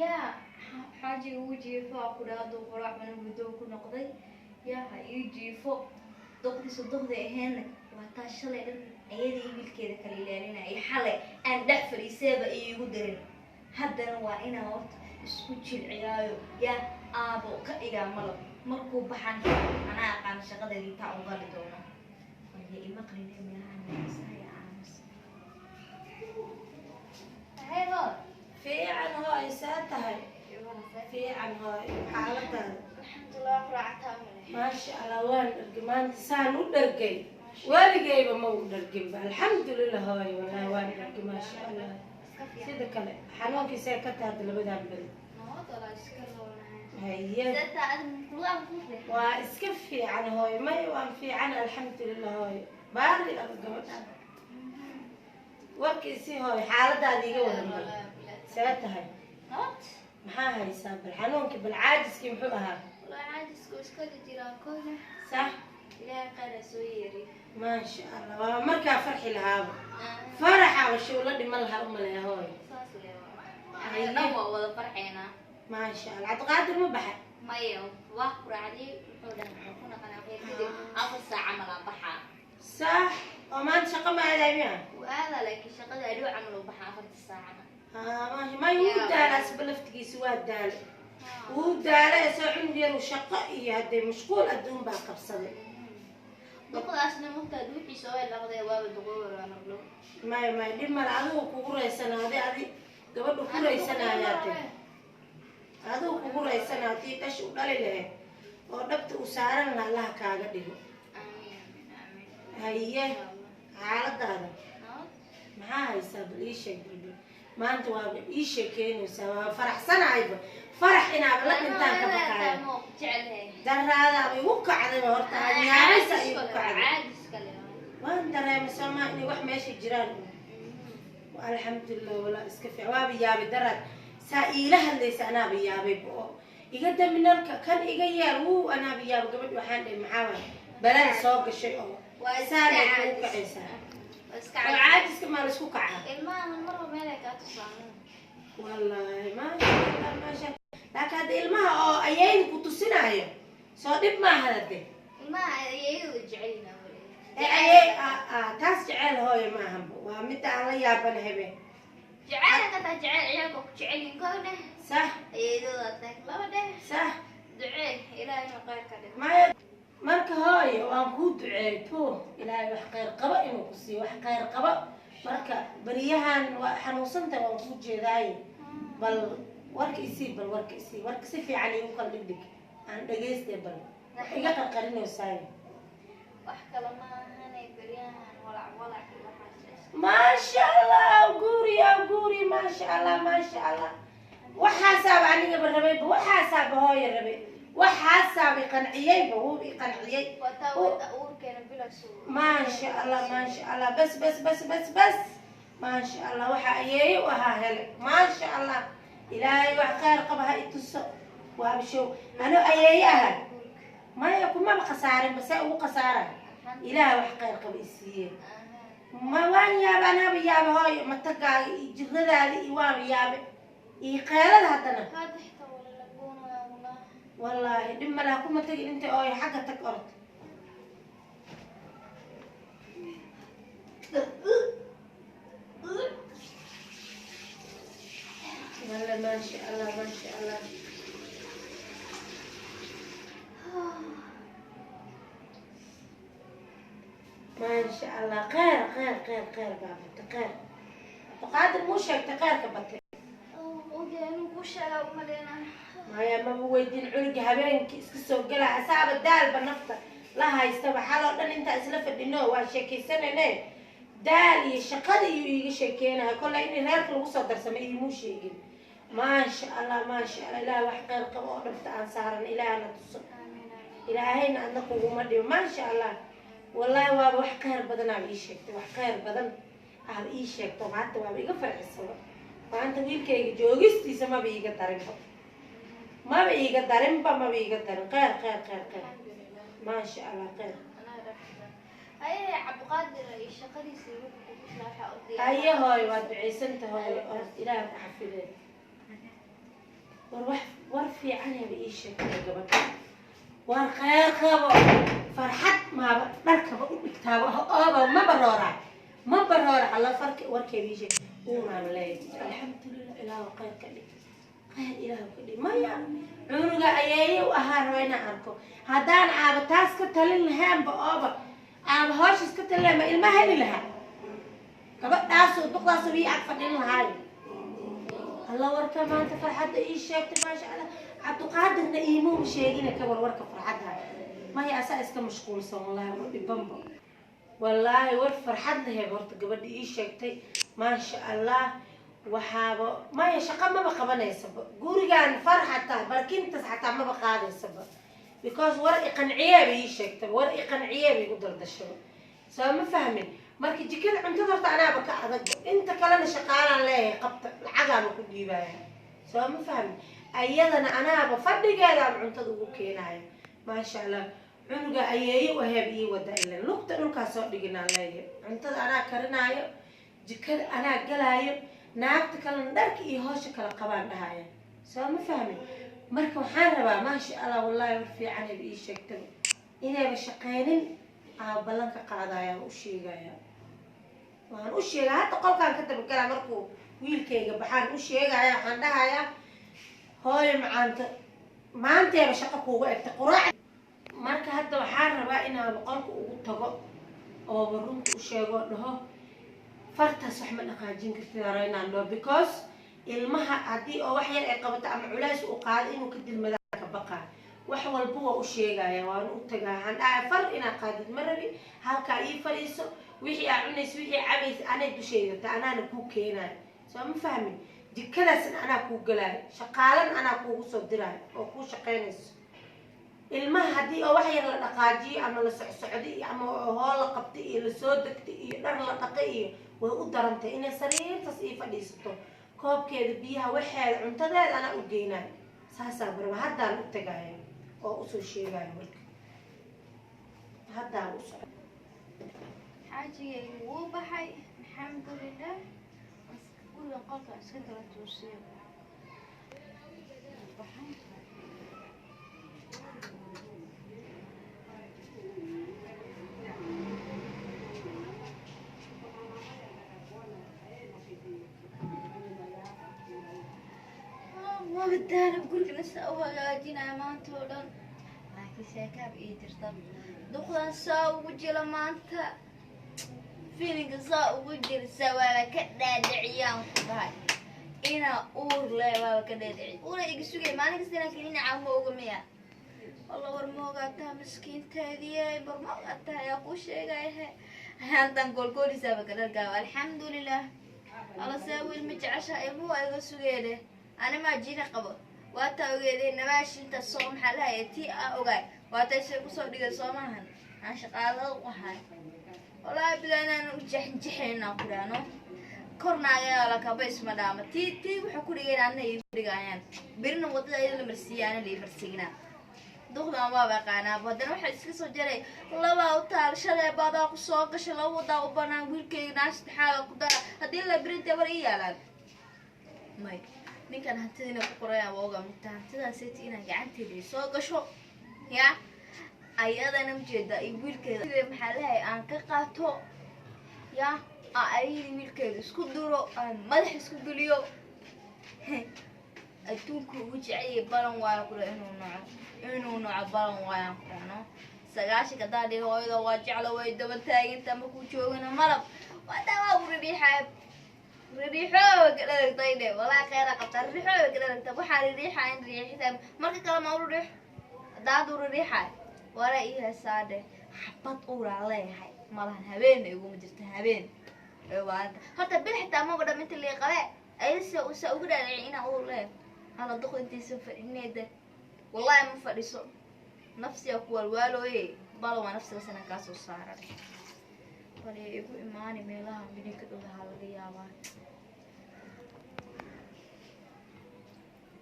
يا حاجة وجي فوق ولا دقرا من بدو كنا قضي يا يجي فوق دقدي صدقدي هنا وتاشلي أيدي بالكذا كليلنا أي حلا أن دفر يسابق يقدرن هذا وأنا وقت اسكتش العيال يا أبو كإيجا ملك مركوب بحن أنا أقام شغلة اللي تعوض لدونا وهي ما قرينا من الناس هاي عامس هاي هو في عن هاي ساتها في عن هاي حالتها الحمد لله قرعتها مني ما شاء الله وين الجمان سان ودرجي وين جايبه ما ودرجي الحمد لله هاي والله وين درجي ما شاء الله سيدك كله حنوكي ساكت هذا اللي بدها بل هي واسكفي عن هاي ما يوان في عن الحمد لله هاي باري الجمال وكيسي هاي حالة هذه جوا ساتها maxaa haysaa bal xanuunka bal caajiskii muxuu ahaa والله عاجز كل جيران كله صح لا قال سويري ما شاء الله waa markaa farxi lahaaba faraxa washo la dhiman lahaa uma leeyahay hooy أنا نوع ولا فرحنا ما شاء الله عطقادر ما baxay مايا واحد عادي وحده كنا غير كده أفر ساعة ملا بحا صح وما shaqo ma aadaamiya وهذا لك الشغل أدو عملوا بحا أفر الساعة ما يودال أسبلفتكيس وادال ودال يسوون ديالو شقة إيه هدي مشغول أدون باقي بصدق دقل أصلا مهتدو حسوا اللي قضي واب الدقور وأنا بلو ما دم العدو كورة سنة هذه قبل كورة سنة هذه عدو كورة سنة هذه تشو دالي له ودبت أسارنا الله كاغديه هي عالد هذا ما هاي سبب إيش ما أنت واب إيش كينو سوا فرح سنة عيبة فرح إنا بلد إنتان كبكاية در هذا بيوقع على مهرتها يا بس يوقع عاجز كلام وين ترى مسمى إني وح ماشي جيران والحمد لله ولا إسكفي وابي يابي درت سائلها اللي سأنا بيابي يقدم من كان يغير هو أنا بيابي قبل وحنا محاول بلا سوق الشيء وسارع يوقع إنسان وعاجز كمان اسكو كعه الماء من مرة مالك أتصلون والله ما شاء الله ما شاء الله لكن هذا الماء أيين كتوسينايا صادق ما هذا الماء يجعلنا أي تاس جعل هاي ما هم ومتى على يابن هبه جعلك تجعل عيالك جعلين كونه صح يدوتك لا ده صح دعاء إلى أن غير كده ما marka hooyo waan ku duceeyo ilaahay wax qeyr qaba inuu ku siiyo wax qeyr qaba marka bariyahan waa xanuunsanta waan ku jeedaay bal warkiisii warka si fiican igu kala dhigdhig aan dhageystay bal iga qarqarinaysaa wax kala ma ahanay bariyahan walac ma sha Allah guuri ma sha Allah waxaasaa aniga barabay waxaasaa hooyo rabay وحاسة بقنعية بهو بقنعية ما شاء الله بس ما شاء الله وحايي وهاهلك ما شاء الله إلهي وحقير قبها يتصو وابشو أنا أياها ما يكون ما بخسارة بس هو خسارة إلهي وحقير قبها يسير ما وين يا أنا بيابي هاي متقع جرد هذه إيوان بيابي يقيل هذا والله لما لا كم تجي أنت أوي حاجتك أرض والله ما شاء الله ما شاء الله خير بابا تقير تقادر مو شيء تقير كبتلي وجانو وشلا وملينا ما بويدين عنق هبينك اسكسو قلع حساب الدال بنفطر لا هاي استبع حالو دان انت اسلف الدنو واشيكي سنة ليه دالي شقادي يجي شيكينها كل اني هيرك الوصل درسمي مو شيء ما شاء الله لا وحقير قبو نفط انصارا الهنا تصل الهينا انك ومدي ما شاء الله والله وابا وحقير بدن على ايشيكتي وحقير بدن على ايشيكتي ومعدي وابا يقفل الصور فانت ويلكي جوجستي ما بيجي دارنبا ما بيجي دارنبا خير ما شاء الله خير أي عبد القادر الشقدي يسوي أي هاي وادعي سنت هاي إلهك حفظه ورفي عني بإيش قبل والخير خبر فرحت ما بركب كتابه أبا ما برورع الله فرك وركب يجي وما ملاي الحمد لله إله خير كلي خير إله كلي ما يعني عمرك أيي وأهار وين أركو هدان عاب تاسك تلين هم بأبا عاب هاش سكت لما المهل لها كبر تاسو بقى سبي أكفدين هاي الله وركب ما أنت فرحت إيش شايف ما شاء الله عبد القادر نقيمو مشيقينا كبر وركب فرحتها ما هي أساس كمشغول صار والله ببمبو والله فرحتنا هي برضه قبل إيش شايفتي ما شاء الله وحابة ما هي شقة ما بقى بنا يسبب قولي كان فرحتها بركين تسحتها ما بقى هذا السبب because ورقي قنعية بإيش شايفتي ورقي قنعية بيقدر ده الشباب سواء ما فاهمين مركي جكل انتظرت أنا بك أدق أنت كلنا شقالة ليه قبط العقل كل يبايع سواء ما فاهمين أيضا أنا بفضل قاعد عن تدوق كيناي ما شاء الله عنقة أيي وهي بي ودا إلا نقطة نقطة صار دقينا ليه عن أنا كرناي جكل أنا قلاي ناقت كلن درك إيهاش كلا قبان هاي سواء ما فهمي مركم حاربة ما شاء الله والله يرفي عني بإيش يكتب إنا بشقينين بلانك قاعدة وشيغايا وأنا وشيغا حتى قل كان كتب الكلام مركو ويل كيغا بحان وشيغايا حندهايا هاي ما أنت يا بشقة كوبا ابتقراع marka hadda waxaan rabaa inaan qolka ugu tago oo runta u sheego dhaho fartaas wax ma dhaqaajin kartid inaan dhaho because ilmaha haddii oo wax yar ay qabato ama culays u qaado inuu ka dilmada ka baqa wax walba waa u sheegaya waan u tagaa aan dhahay far inaan qaadid ma rabi halkaa ii fadhiiso wixii aad cunayso wixii cabays anay dusheedata anaana kuu keenayo soo ma fahmin jikadaasna anaa kuu galaayo shaqaalan anaa kuugu soo diraayo oo kuu shaqaynayso ilmaha haddii oo wax yar la dhaqaajiyo ama la socsocday ama hool la qabtay iyo la soo degtay iyo dhar la dhaqay iyo way u darantay inay sariirtaas ii fadhiisato koobkeeda biyaha waxeeda cuntadeeda anaa u geynayo saasaa barba haddaan u tagayo oo usoo sheegayo marka haddaan u soco xaajigaygu wuu baxay alxamdulilah guriga qolka iska kala toosiyo ودانا بقولك نسا وهاجينا مانتا ودن لكن شاكاب إيه جرتب دخلان ساو وجيلا مانتا فيلينغ ساو وجيلا سوالا كدا دعيان كدهاي إنا أور لا بابا كدا دعي أورا إيجسوكي ماني كستينا كلينا عامو وغميا والله ورموغاتا مسكين تادية برموغاتا يا قوشيغايها هانتان قول سابا كدا القاوة الحمد لله الله ساوي المجعشا إيمو إيجسوكي أنا ما جينا قبل واتوجدين نماشي أنت الصوم حلا يتي أوجاي واتشرب صديق الصومهن عشان قالوا وهاي والله بدنا نجحنا كلنا كورنا يا لك بس مدام تي وحكولي أنا يفرقان بيرنا وطلع اللي مرسيانا اللي مرسينا دخلنا ما بقانا بدنا واحد يسكت جري والله ما وطال شلة بعض قصاق شلة وضع وبنا ويلكي ناس حالة كده هدي اللي بريد يوريها لك ماي ninkan hantidina ku qoraya waaga midta hantidaasay ina gacanteedii soo gasho ya ayadana mjeeda ay wiilkeeda sida maxaalahay aan ka qaato ya ay wiilkeeda isku duro aan madax isku galiyo adduunku ugu jecel balan waa ku inuu nooc balan waa qano sagaashi ka daadii hooyada waa jecel way daba taaginta ma ku joogana malab wada waa u riixay ريحه كده طيب والله خير قطر ريحه كده طب وحال ريحه عند ريحه مركه كلام ما ريح دادور ريحه ولا ايه ساده حبط اور عليه هاي مالها هبين يقوم جرت هبين ايوه حتى بالحتى ما قدام انت اللي قراء اي سو قدر عينا اور له على دخل انت سفر انيده والله ما فريسو نفسي اقول والو ايه بالو نفسي سنه كاسو صار ولا يقول إيماني ميلها بدي كده هالرياضة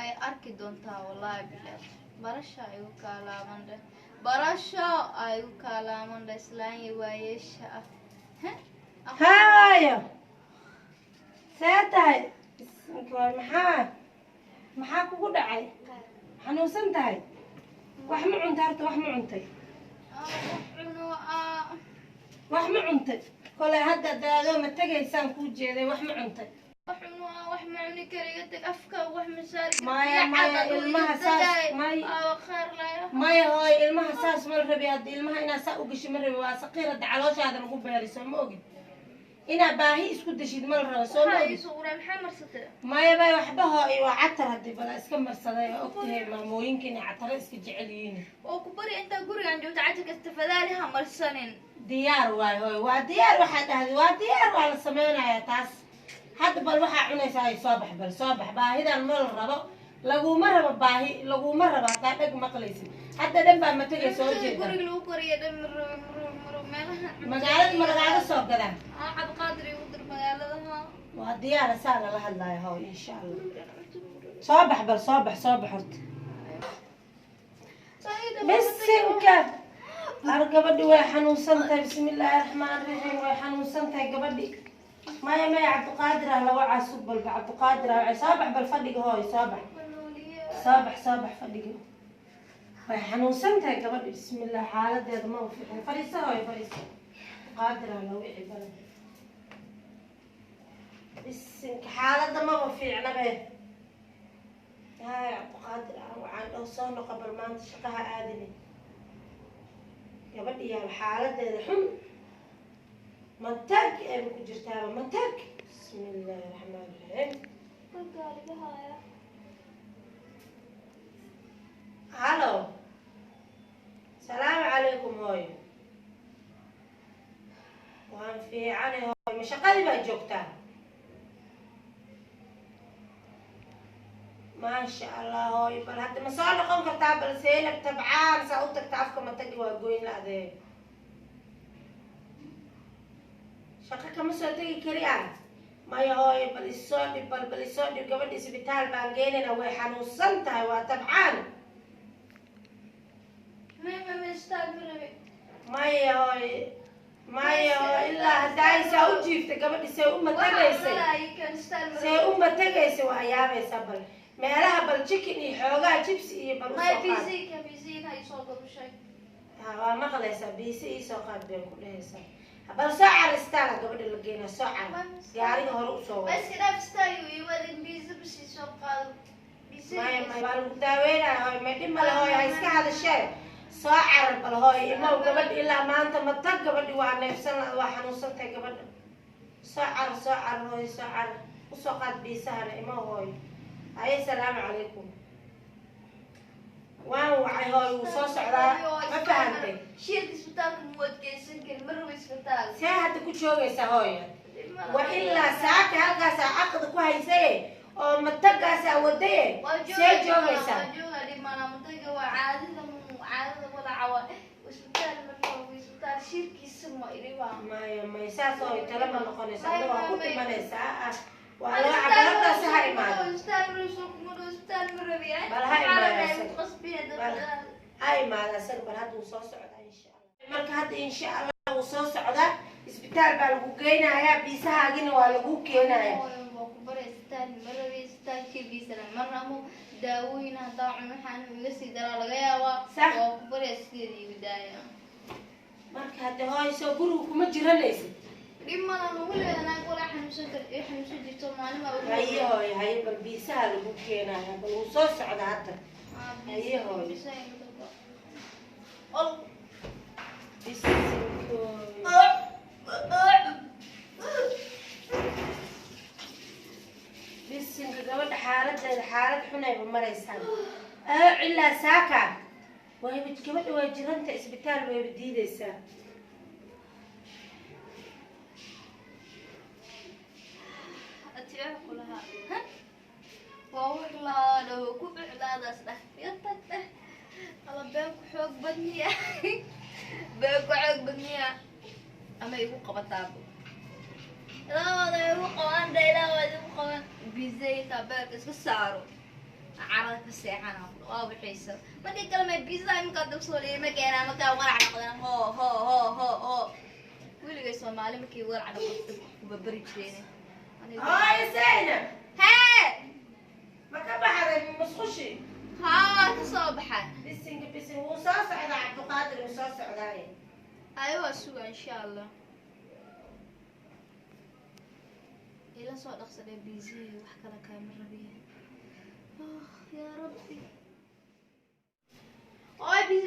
أي أركي دونتا والله بالله برشة أيو كلامن ده برشة أيو كلامن ده سلاني ويشة هاي ساتاي اسمك محمد maxaa kugu dhacay xanuunsan tahay wax ma cuntay horta wax ma cuntay wax ma cuntay kolay hadda daado ma tagaysaan kuu jeeday wax ma cuntay wax ma cuni kariga tag afka wax ma saari maya ilmaha saas maya hooy ilmaha saas ma rabi hadda ilmaha inaa saa u gashi ma rabi waa saqiir hadda calooshaada lagu beeriso ma ogid inaa baahi isku dashid ma la rabo soo ma ogid maya bay waxba hooy waa catar haddii bala iska marsaday oo ogtahay maamooyinka inay cataro iska jecel yihiin oo ku bari intaa gurigaan joogta cajarka istafadaali ha marsanin diyaar waay hooy waa diyaar waxaa dhahday waa diyaar waa la sameynayaa taas hadda bal waxaa cunaysaa ay soo bax bal soo bax baahidan ma la rabo laguma rabo baahi laguma rabo haddaa dheg maqlaysid hadda dhan baa matagay soo jeeda guriga lagu koriya dhan meelaha magaalada ma lagaaga soo gadaa cabqaadir igu dir magaaladaha waa diyaara saa lala hadlaayo hooy insha allah soo bax bal soo bax horta bisinka ar gabadhi way xanuunsan tahay bismillaahi raxmaani raxiim way xanuunsan tahay gabadhi maya cabdiqaadir ah laga casub balba cabdiqaadir ah soo bax bal fadhiga hooy soo bax fadhiga way xanuunsan tahay gabadhi bismillaah xaaladeeda ma fiicin fadhiiso hooy fadhiiso qaadir ah lagu wici badan bisinka xaaladda maba fiicna be hay cabdiqaadir ah waxaan dhow soo noqo bal maanta shaqaha aadine gabadhi yaal xaaladeeda xun matag ay ku jirtaa matag bismillaahi raxmaani raxiim halo salaamu calaykum hooy waan fiicane hooy ma shaqadii baa joogtaa maasha allah hooy bal hadda ma soo noqon kartaa bal seynab tabcaan saa u tagta afka matagi waa goyn la-dee shaqo kama soo tegi kari ah maya hooy bal isoo dhib bal isoo dhib gabadha isbitaal baan geynayna way xanuunsan tahay waa tabcaan maya hooy ilaa haddaaysaa u jiifta gabadhi say u matagaysay waa yaabaysaa bal meelaha bal chicken iyo xoogaa jibsi iyo bal waa maqlaysaa biisi iisoo qaad bay ku dhehaysaa bal soo caristaana gabadha la geynaa soo car gaariga hore usoo waa lagu daaweynaya hooy may dhib male hooy ha iska hadashee soo carar bal hooy imaw gabadha ilaa maanta matag gabadhi waa neefsan waa xanuunsan tahay gabadha soo carar hooy soo carar usoo qaad biisahana imaw hooy haye salaamu calaykum waan wacay hooy wuu soo socdaa ma fahantay see hadda ku joogaysaa hooy waa ilaa saaka halkaasaa caqda ku haysaye oo matagaasaa wadaye see joogaysaa maya saas hooy tala ma noqonaysa ada waa ku dhimanaysaa waa loo cabaladaasi ha imaado bal ha imaada isaga bal hadda wuu soo socdaa insha allah marka hadda insha allah wuu soo socdaa isbitaal baa lagu geynayaa biisahaagina waa lagu keenaya daawooyin hadaa cun waxaan iga sii daraa laga yaabaa waa ku baraya sideeda igu daaya marka hadda hooy soo guriga kuma jiranaysid dhib malan ugu leedanaa golaa xanuunsan jirto maalima haye hooy haye bal biisaha lagu keenaya bal wuu soo socdaa hadda haye hooy bisinka gabadha xaaladeeda xaalad xunayba maraysaan ilaa saaka wayba gabadha waa jiranta isbitaal wayba diidaysaa waa wax lahaadho ku ficlaadaas dheh yatag dheh ala been ku xoog badniya ama igu qabataabo ilaawada igu qabaan da ilaawada igu qaban bizayta beerka iska saaro carada ka seexana waa bixaysa markii kale may bizaa imka dabsoo leeyma keenaa markaa walac noqdaan ho wiligay Soomaali markii walac noqdo ku babari jireen ay sayna hee ma ka baxday وصوص عداي ايوه سوق ان شاء الله إلى صوت أقصد بيزي وحكى لك هاي مرة بيها يا ربي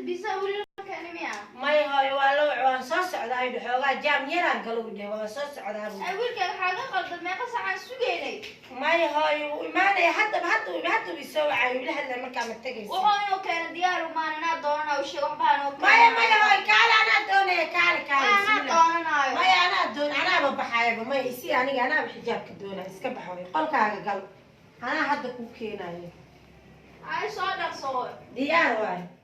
بيزا أولي لك أنيميا ما هاي والله صوص عداي بحوغا جام يران قالوا لي وصوص عداي أقول لك حاجة قلت ما قص عن سوقيني ما هاي ما أنا حتى بيسوي عيب لها لما كان متجس وهو كان ديار وما أنا دونا وشيء وحبانو ما هاي كال أنا دوني كال أنا دونا ما أنا دون أنا ببحايب ما يصير أنا بحجابك دونا إسكب حوي قلك على قلب أنا حد كوكينا هاي صادق صور ديار واي